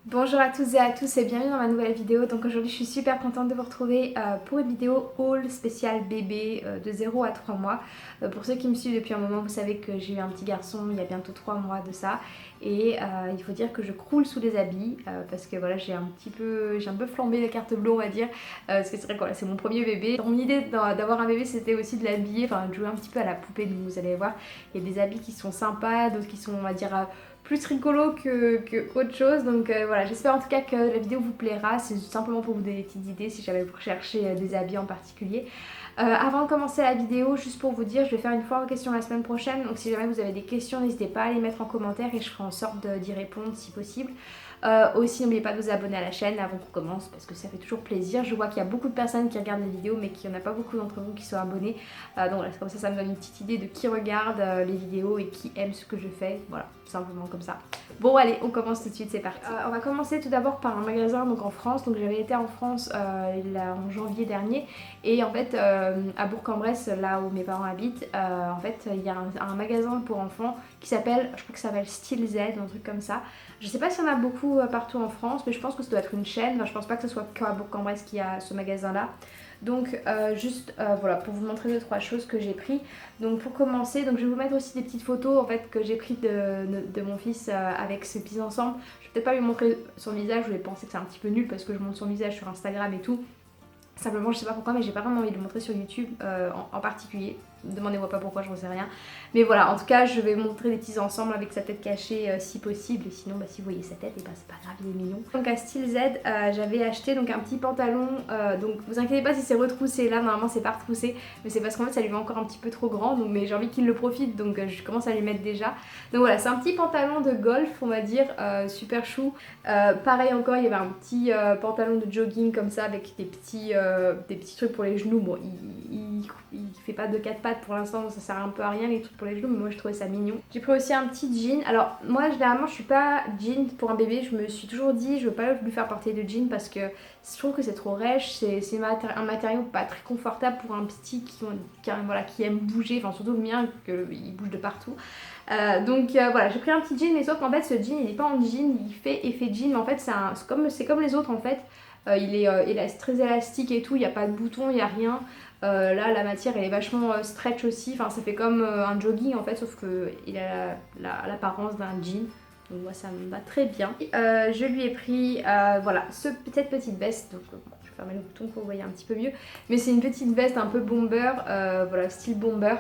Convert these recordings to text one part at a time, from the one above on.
Bonjour à toutes et à tous et bienvenue dans ma nouvelle vidéo. Donc aujourd'hui je suis super contente de vous retrouver pour une vidéo haul spécial bébé de 0 à 3 mois. Pour ceux qui me suivent depuis un moment, vous savez que j'ai eu un petit garçon il y a bientôt 3 mois de ça. Et il faut dire que je croule sous les habits parce que voilà, j'ai un peu flambé la carte bleue on va dire. Parce que c'est vrai que voilà, c'est mon premier bébé. Mon idée d'avoir un bébé c'était aussi de l'habiller, enfin de jouer un petit peu à la poupée, donc vous allez voir. Il y a des habits qui sont sympas, d'autres qui sont on va dire plus rigolo que autre chose. Donc voilà, j'espère en tout cas que la vidéo vous plaira. C'est simplement pour vous donner des petites idées si jamais vous recherchez des habits en particulier. Avant de commencer la vidéo, juste pour vous dire, je vais faire une foire aux questions la semaine prochaine. Donc si jamais vous avez des questions, n'hésitez pas à les mettre en commentaire et je ferai en sorte d'y répondre si possible. Aussi, n'oubliez pas de vous abonner à la chaîne avant qu'on commence parce que ça fait toujours plaisir. Je vois qu'il y a beaucoup de personnes qui regardent les vidéos mais qu'il n'y en a pas beaucoup d'entre vous qui sont abonnés. Donc voilà, comme ça me donne une petite idée de qui regarde les vidéos et qui aime ce que je fais. Voilà, tout simplement comme ça. Bon allez, on commence tout de suite, c'est parti. On va commencer tout d'abord par un magasin donc en France. Donc j'avais été en France en janvier dernier et en fait à Bourg-en-Bresse, là où mes parents habitent, en fait il y a un magasin pour enfants qui s'appelle, je crois que ça s'appelle Style Z, un truc comme ça. Je sais pas s'il y en a beaucoup partout en France, mais je pense que ça doit être une chaîne. Enfin, je pense pas que ce soit qu'à Bourg-en-Bresse qu'il y a ce magasin là. Donc voilà, pour vous montrer 2-3 choses que j'ai pris. Donc pour commencer, donc je vais vous mettre aussi des petites photos en fait que j'ai pris de mon fils avec ses petits ensemble. Je vais peut-être pas lui montrer son visage, je vais penser que c'est un petit peu nul parce que je montre son visage sur Instagram et tout. Simplement, je sais pas pourquoi, mais j'ai pas vraiment envie de le montrer sur YouTube en particulier. Demandez-moi pas pourquoi, je ne sais rien. Mais voilà, en tout cas, je vais montrer des petits ensembles avec sa tête cachée si possible. Et sinon, bah, si vous voyez sa tête, et bah, c'est pas grave, il est mignon. Donc à Style Z, j'avais acheté donc un petit pantalon. Donc vous inquiétez pas si c'est retroussé là, normalement c'est pas retroussé. Mais c'est parce qu'en fait, ça lui va encore un petit peu trop grand. Donc, mais j'ai envie qu'il le profite, donc je commence à lui mettre déjà. Donc voilà, c'est un petit pantalon de golf, on va dire, super chou. Pareil encore, il y avait un petit pantalon de jogging comme ça avec des petits trucs pour les genoux. Bon, il fait pas de 4 pattes pour l'instant, donc ça sert un peu à rien les trucs pour les genoux, mais moi je trouvais ça mignon. J'ai pris aussi un petit jean. Alors moi généralement je suis pas jean pour un bébé, je me suis toujours dit je veux pas lui faire porter de jean parce que je trouve que c'est trop rêche, c'est un matériau pas très confortable pour un petit qui aime bouger, enfin surtout le mien qu'il bouge de partout. Donc voilà, j'ai pris un petit jean, mais sauf qu'en fait ce jean il est pas en jean, il fait effet jean, mais en fait c'est comme les autres en fait. Il est très élastique et tout, il n'y a pas de bouton, il n'y a rien. Là la matière elle est vachement stretch aussi, enfin ça fait comme un jogging en fait, sauf qu'il a l'apparence d'un jean. Donc moi ça me va très bien. Je lui ai pris voilà cette petite veste, donc bon, je vais fermer le bouton pour que vous voyez un petit peu mieux. Mais c'est une petite veste un peu bomber, voilà style bomber,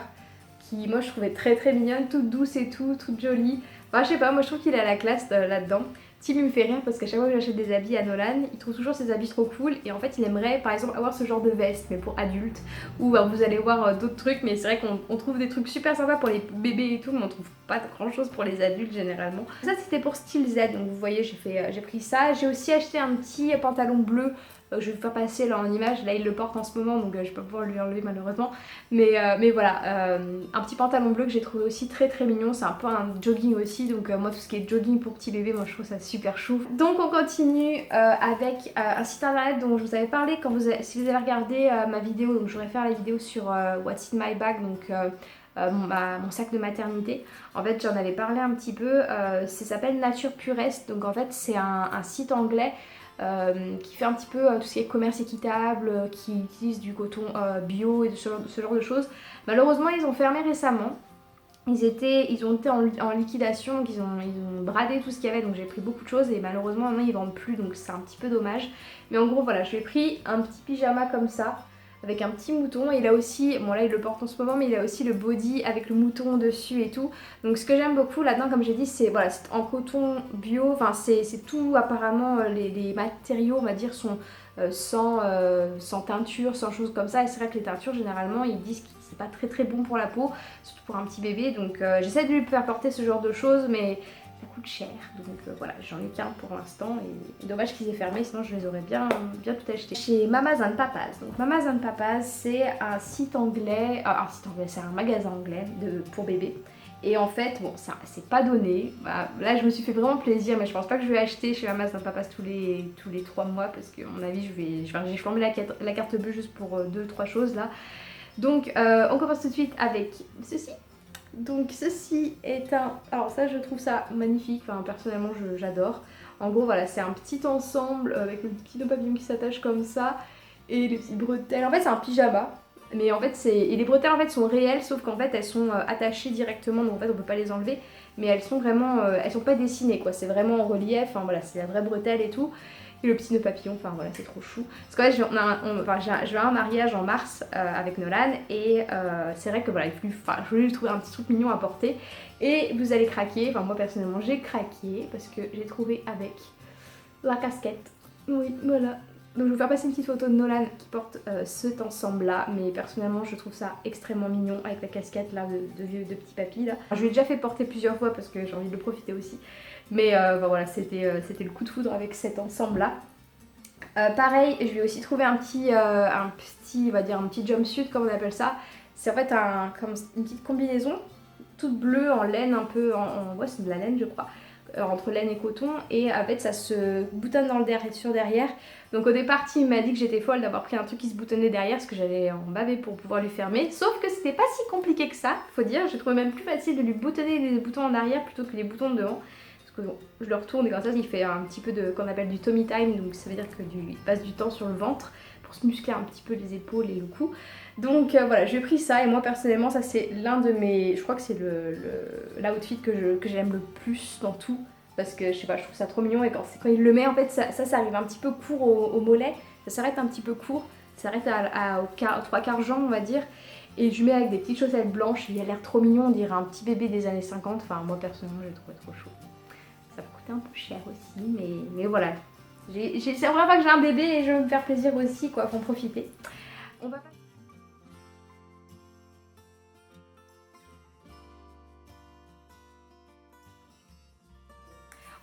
qui moi je trouvais très très mignonne, toute douce et tout, toute jolie. Enfin je sais pas, moi je trouve qu'il a la classe là-dedans. Tim il me fait rire parce qu'à chaque fois que j'achète des habits à Nolan, il trouve toujours ses habits trop cool et en fait il aimerait par exemple avoir ce genre de veste mais pour adultes ou vous allez voir d'autres trucs, mais c'est vrai qu'on trouve des trucs super sympas pour les bébés et tout, mais on trouve pas grand chose pour les adultes généralement. Ça c'était pour Style Z, donc vous voyez j'ai pris ça. J'ai aussi acheté un petit pantalon bleu. Je vais le faire passer là en image, là il le porte en ce moment donc je vais pas pouvoir lui enlever malheureusement. Mais voilà, un petit pantalon bleu que j'ai trouvé aussi très très mignon, c'est un peu un jogging aussi, donc moi tout ce qui est jogging pour petit bébé, moi je trouve ça super chou. Donc on continue avec un site internet dont je vous avais parlé si vous avez regardé ma vidéo, donc je vais faire la vidéo sur What's in my bag, donc mon sac de maternité. En fait j'en avais parlé un petit peu, ça s'appelle Nature Purest, donc en fait c'est un site anglais qui fait un petit peu tout ce qui est commerce équitable, qui utilise du coton bio et ce genre de choses. Malheureusement ils ont fermé récemment. Ils ont été en liquidation, donc ils ont bradé tout ce qu'il y avait, donc j'ai pris beaucoup de choses et malheureusement maintenant ils vendent plus, donc c'est un petit peu dommage. Mais en gros voilà, je lui ai pris un petit pyjama comme ça, avec un petit mouton. Et il a aussi, bon là il le porte en ce moment, mais il a aussi le body avec le mouton dessus et tout. Donc ce que j'aime beaucoup là-dedans, comme j'ai dit, c'est voilà, c'est en coton bio, enfin c'est tout apparemment, les matériaux on va dire sont sans teinture, sans choses comme ça. Et c'est vrai que les teintures généralement ils disent que c'est pas très très bon pour la peau, surtout pour un petit bébé. Donc j'essaie de lui faire porter ce genre de choses, mais ça coûte cher, donc voilà, j'en ai qu'un pour l'instant et dommage qu'ils aient fermé, sinon je les aurais bien tout acheté. Chez Mamas and Papas, donc Mamas and Papas c'est un site anglais, c'est un magasin anglais pour bébés. Et en fait, bon, ça c'est pas donné. Bah, là, je me suis fait vraiment plaisir, mais je pense pas que je vais acheter chez Mamas and Papas tous les 3 mois parce qu'à mon avis, j'ai flambé la carte bleue juste pour 2-3 choses là. Donc, on commence tout de suite avec ceci. Donc ceci est un... Alors ça je trouve ça magnifique, enfin personnellement j'adore. En gros voilà, c'est un petit ensemble avec le petit nœud papillon qui s'attache comme ça et les petites bretelles. En fait c'est un pyjama, mais en fait c'est... Et les bretelles en fait sont réelles, sauf qu'en fait elles sont attachées directement, donc en fait on peut pas les enlever. Mais elles sont vraiment... elles sont pas dessinées quoi, c'est vraiment en relief, enfin voilà, c'est la vraie bretelle et tout. Et le petit nœud papillon, enfin voilà, c'est trop chou. Parce que ouais, je vais à un mariage en mars avec Nolan et c'est vrai que voilà, je voulais lui trouver un petit truc mignon à porter. Et vous allez craquer, enfin moi personnellement j'ai craqué parce que j'ai trouvé avec la casquette. Oui, voilà. Donc je vais vous faire passer une petite photo de Nolan qui porte cet ensemble là, mais personnellement je trouve ça extrêmement mignon avec la casquette là de petit papy là. Je lui ai déjà fait porter plusieurs fois parce que j'ai envie de le profiter aussi. Mais bah voilà, c'était le coup de foudre avec cet ensemble là. Pareil, je lui ai aussi trouvé un petit, on va dire un petit jumpsuit comme on appelle ça. C'est en fait comme une petite combinaison toute bleue en laine un peu, ouais c'est de la laine je crois, entre laine et coton, et en fait ça se boutonne dans le derrière. Donc au départ il m'a dit que j'étais folle d'avoir pris un truc qui se boutonnait derrière parce que j'allais en baver pour pouvoir lui fermer, sauf que c'était pas si compliqué que ça, faut dire. J'ai trouvé même plus facile de lui boutonner les boutons en arrière plutôt que les boutons de devant. Bon, je le retourne et comme ça il fait un petit peu de qu'on appelle du tummy time, donc ça veut dire qu'il passe du temps sur le ventre pour se muscler un petit peu les épaules et le cou. Donc voilà, j'ai pris ça et moi personnellement ça c'est l'un de mes... Je crois que c'est l'outfit que j'aime le plus dans tout, parce que je sais pas, je trouve ça trop mignon et quand il le met en fait ça arrive un petit peu court au mollet, ça s'arrête un petit peu court, ça s'arrête aux 3/4 jambes on va dire. Et je mets avec des petites chaussettes blanches, il a l'air trop mignon, on dirait un petit bébé des années 50, enfin moi personnellement je le trouve trop chaud. Ça va coûter un peu cher aussi, mais voilà. C'est la première fois que j'ai un bébé et je veux me faire plaisir aussi, quoi, faut en profiter.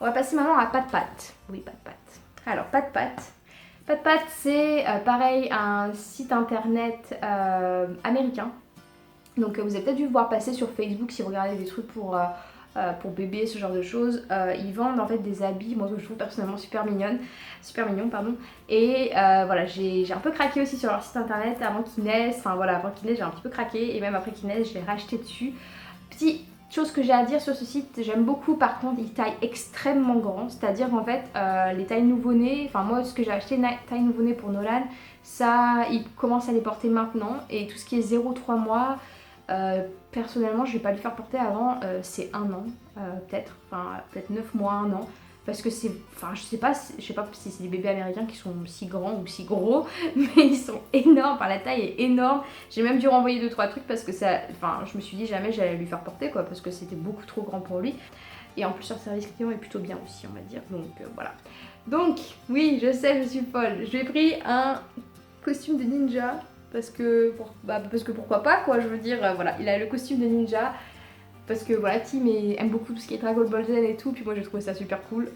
On va passer maintenant à Pat Pat. Oui, Pat Pat. Alors, Pat Pat. Pat Pat, c'est pareil, un site internet américain. Donc vous avez peut-être dû voir passer sur Facebook si vous regardez des trucs pour bébé, ce genre de choses. Ils vendent en fait des habits, moi que je trouve personnellement super mignons, pardon. Et voilà, j'ai un peu craqué aussi sur leur site internet avant qu'ils naissent. Enfin voilà, avant qu'ils naissent, j'ai un petit peu craqué et même après qu'ils naissent, je l'ai racheté dessus. Petite chose que j'ai à dire sur ce site, j'aime beaucoup par contre, ils taillent extrêmement grand, c'est-à-dire en fait les tailles nouveau-nés, enfin moi ce que j'ai acheté taille nouveau-né pour Nolan, ça il commence à les porter maintenant, et tout ce qui est 0-3 mois, personnellement je vais pas lui faire porter avant c'est 1 an peut-être, enfin peut-être 9 mois, 1 an, parce que c'est, enfin je sais pas si c'est des bébés américains qui sont si grands ou si gros, mais ils sont énormes, enfin la taille est énorme. J'ai même dû renvoyer 2-3 trucs parce que ça, enfin je me suis dit jamais j'allais lui faire porter quoi, parce que c'était beaucoup trop grand pour lui. Et en plus leur service client est plutôt bien aussi on va dire, donc voilà. Donc oui je sais, je suis folle, je lui ai pris un costume de ninja parce que pourquoi pas quoi, je veux dire, voilà, il a le costume de ninja parce que voilà, Tim aime beaucoup tout ce qui est Dragon Ball Z et tout, puis moi j'ai trouvé ça super cool.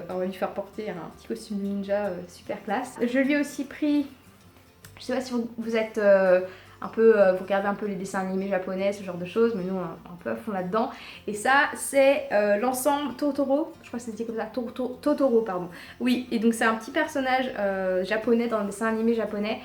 On va lui faire porter un petit costume de ninja super classe. Je lui ai aussi pris, je sais pas si vous êtes un peu, vous regardez un peu les dessins animés japonais, ce genre de choses, mais nous on est un peu à fond là-dedans. Et ça c'est l'ensemble Totoro, je crois que c'était comme ça, Totoro pardon. Oui, et donc c'est un petit personnage japonais dans le dessin animé japonais.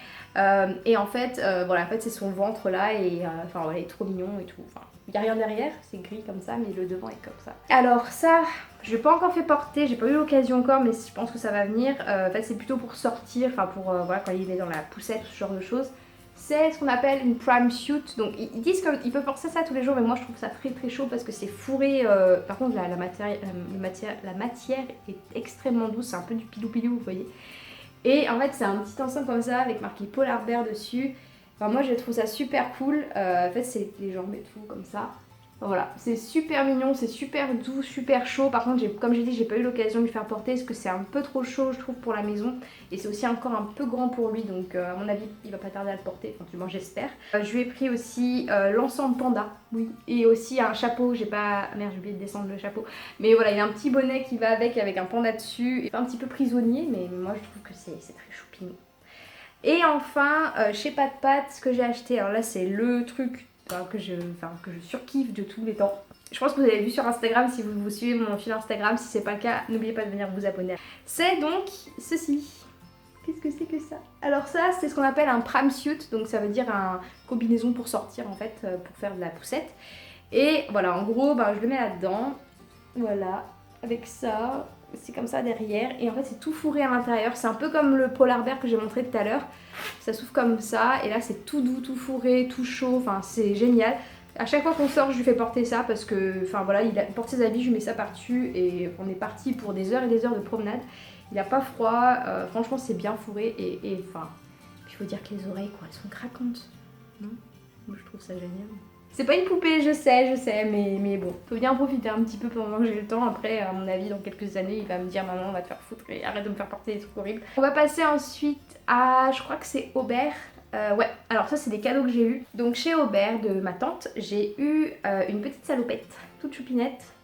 Et en fait, voilà, en fait c'est son ventre là et enfin voilà, il est trop mignon et tout. Enfin, il n'y a rien derrière, c'est gris comme ça, mais le devant est comme ça. Alors ça, je l'ai pas encore fait porter, j'ai pas eu l'occasion encore, mais je pense que ça va venir. En fait c'est plutôt pour sortir, enfin pour voilà, quand il est dans la poussette ou ce genre de choses. C'est ce qu'on appelle une prime suit, donc ils disent qu'il peut porter ça tous les jours, mais moi je trouve ça très très chaud parce que c'est fourré. Par contre la matière est extrêmement douce, c'est un peu du pilou pilou vous voyez. Et en fait c'est un petit ensemble comme ça avec marqué Polar Bear dessus. Enfin moi je trouve ça super cool, en fait c'est les jambes et tout comme ça. Voilà, c'est super mignon, c'est super doux, super chaud. Par contre, comme j'ai dit, j'ai pas eu l'occasion de lui faire porter parce que c'est un peu trop chaud, je trouve, pour la maison. Et c'est aussi encore un peu grand pour lui, donc à mon avis, il va pas tarder à le porter. Enfin, du moins, j'espère. Je lui ai pris aussi l'ensemble panda, oui. Et aussi un chapeau, j'ai pas... Merde, j'ai oublié de descendre le chapeau. Mais voilà, il y a un petit bonnet qui va avec un panda dessus. Il fait un petit peu prisonnier, mais moi, je trouve que c'est très choupinou. Et enfin, chez Pat Pat, ce que j'ai acheté, alors là, c'est le truc... que je surkiffe de tous les temps. Je pense que vous avez vu sur Instagram si vous suivez mon fil Instagram. Si c'est pas le cas, n'oubliez pas de venir vous abonner. C'est donc ceci. Qu'est-ce que c'est que ça? Alors ça, c'est ce qu'on appelle un pram suit. Donc ça veut dire un combinaison pour sortir en fait, pour faire de la poussette. Et voilà, en gros, je le mets là-dedans. Voilà, avec ça. C'est comme ça derrière. Et en fait, c'est tout fourré à l'intérieur. C'est un peu comme le polar bear que j'ai montré tout à l'heure. Ça s'ouvre comme ça. Et là, c'est tout doux, tout fourré, tout chaud. Enfin, c'est génial. À chaque fois qu'on sort, je lui fais porter ça parce que, enfin voilà, il porte ses habits, je lui mets ça par-dessus et on est parti pour des heures et des heures de promenade. Il n'a pas froid, franchement c'est bien fourré et enfin, il faut dire que les oreilles quoi, elles sont craquantes. Non? Moi je trouve ça génial. C'est pas une poupée, je sais, mais bon, faut bien en profiter un petit peu pendant que j'ai le temps. Après, à mon avis, dans quelques années, il va me dire maman, on va te faire foutre et arrête de me faire porter des trucs horribles. On va passer ensuite à, je crois que c'est Aubert. Ouais, alors ça c'est des cadeaux que j'ai eu. Donc chez Aubert de ma tante, j'ai eu une petite salopette, toute choupinette,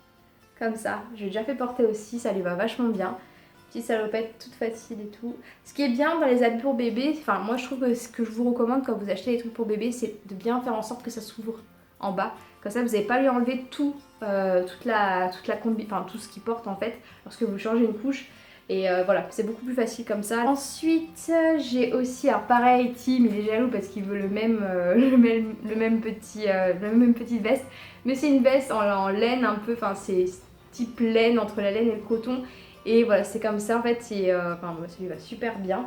comme ça. J'ai déjà fait porter aussi, ça lui va vachement bien. Petite salopette, toute facile et tout. Ce qui est bien dans les habits pour bébé, enfin moi je trouve que ce que je vous recommande quand vous achetez des trucs pour bébé, c'est de bien faire en sorte que ça s'ouvre en bas. Comme ça vous n'avez pas à lui enlever tout, toute la combi, enfin tout ce qu'il porte en fait, lorsque vous changez une couche. Et voilà, c'est beaucoup plus facile comme ça. Ensuite, j'ai aussi, alors pareil, Tim, il est jaloux parce qu'il veut le même petite veste. Mais c'est une veste en laine un peu, enfin c'est type laine, entre la laine et le coton. Et voilà, c'est comme ça en fait, enfin ça lui va super bien.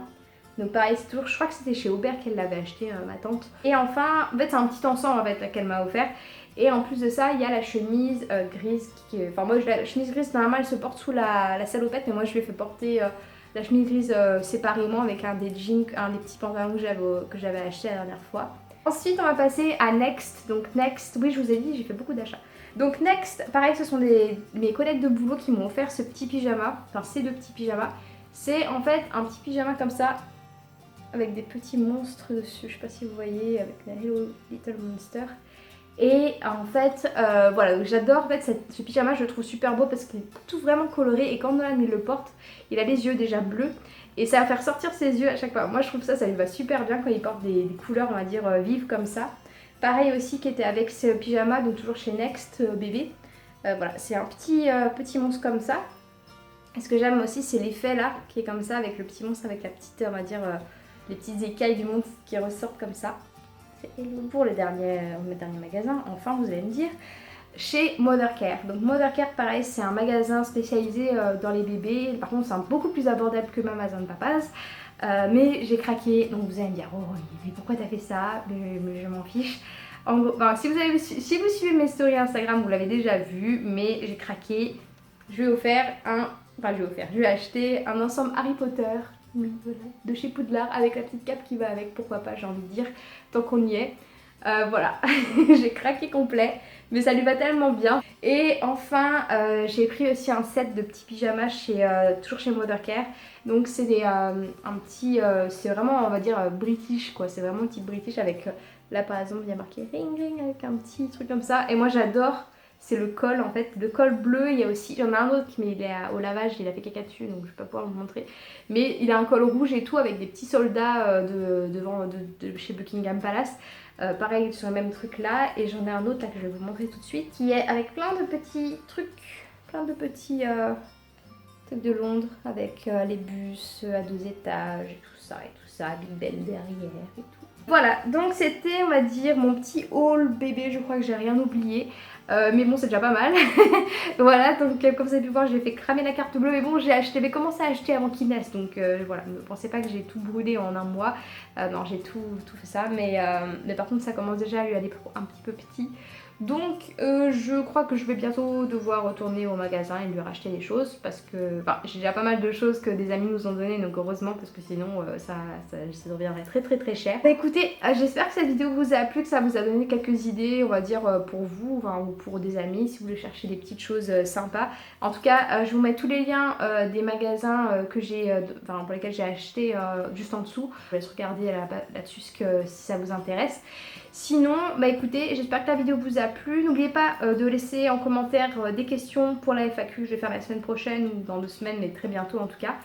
Donc pareil, c'est toujours, je crois que c'était chez Aubert qu'elle l'avait acheté, ma tante. Et enfin, en fait c'est un petit ensemble en fait qu'elle m'a offert. Et en plus de ça, il y a la chemise grise enfin moi la chemise grise normalement elle se porte sous la salopette, mais moi je lui ai fait porter la chemise grise séparément avec un des petits pantalons que j'avais acheté la dernière fois. Ensuite on va passer à Next. Donc Next, oui je vous ai dit, j'ai fait beaucoup d'achats. Donc Next, pareil, ce sont mes collègues de boulot qui m'ont offert ce petit pyjama, enfin ces deux petits pyjamas. C'est en fait un petit pyjama comme ça, avec des petits monstres dessus, je sais pas si vous voyez, avec la Hello Little Monster. Et en fait, voilà, j'adore en fait ce pyjama, je le trouve super beau parce qu'il est tout vraiment coloré et quand Nolan il le porte, il a les yeux déjà bleus et ça va faire sortir ses yeux à chaque fois. Moi je trouve ça lui va super bien quand il porte des couleurs on va dire vives comme ça. Pareil aussi qui était avec ce pyjama, donc toujours chez Next bébé. Voilà, c'est un petit monstre comme ça. Et ce que j'aime aussi c'est l'effet là qui est comme ça avec le petit monstre avec la petite, on va dire, les petites écailles du monstre qui ressortent comme ça. Pour le dernier magasin, enfin vous allez me dire, chez Mothercare. Donc Mothercare pareil c'est un magasin spécialisé dans les bébés, par contre c'est beaucoup plus abordable que Amazon Papas, mais j'ai craqué, donc vous allez me dire oh mais pourquoi t'as fait ça, mais je m'en fiche. En gros, si vous suivez mes stories Instagram vous l'avez déjà vu, mais j'ai craqué, je lui ai acheté un ensemble Harry Potter. Oui, voilà, de chez Poudlard avec la petite cape qui va avec, pourquoi pas, j'ai envie de dire, tant qu'on y est. Voilà, j'ai craqué complet, mais ça lui va tellement bien. Et enfin, j'ai pris aussi un set de petits pyjamas toujours chez Mothercare. Donc c'est c'est vraiment, on va dire, british quoi, c'est vraiment type british avec, là par exemple, il y a marqué ring ring avec un petit truc comme ça. Et moi j'adore. C'est le col en fait, le col bleu, il y a aussi, j'en ai un autre mais il est au lavage, il a fait caca dessus donc je vais pas pouvoir vous montrer. Mais il a un col rouge et tout avec des petits soldats de chez Buckingham Palace. Pareil sur le même truc là, et j'en ai un autre là que je vais vous montrer tout de suite qui est avec plein de petits trucs, trucs de Londres avec les bus à 2 étages et tout ça, Big Ben derrière et tout. Voilà, donc c'était on va dire mon petit haul bébé, je crois que j'ai rien oublié. Mais bon c'est déjà pas mal. Voilà, donc comme vous avez pu voir j'ai fait cramer la carte bleue, mais bon j'avais commencé à acheter avant qu'il naisse, donc voilà, ne pensez pas que j'ai tout brûlé en un mois. Non, j'ai tout fait ça, mais par contre ça commence déjà à lui aller un petit peu petit. Donc je crois que je vais bientôt devoir retourner au magasin et lui racheter des choses parce que j'ai déjà pas mal de choses que des amis nous ont donné, donc heureusement parce que sinon ça deviendrait très cher. Bah, écoutez, j'espère que cette vidéo vous a plu, que ça vous a donné quelques idées on va dire pour vous ou pour des amis si vous voulez chercher des petites choses sympas. En tout cas je vous mets tous les liens des magasins que j'ai, pour lesquels j'ai acheté juste en dessous. Je vous laisse regarder là-dessus si ça vous intéresse. Sinon, bah écoutez, j'espère que la vidéo vous a plu. N'oubliez pas de laisser en commentaire des questions pour la FAQ. Je vais faire la semaine prochaine ou dans 2 semaines, mais très bientôt en tout cas.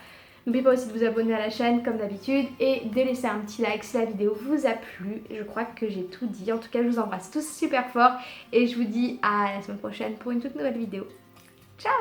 N'oubliez pas aussi de vous abonner à la chaîne comme d'habitude et de laisser un petit like si la vidéo vous a plu. Je crois que j'ai tout dit. En tout cas, je vous embrasse tous super fort et je vous dis à la semaine prochaine pour une toute nouvelle vidéo. Ciao!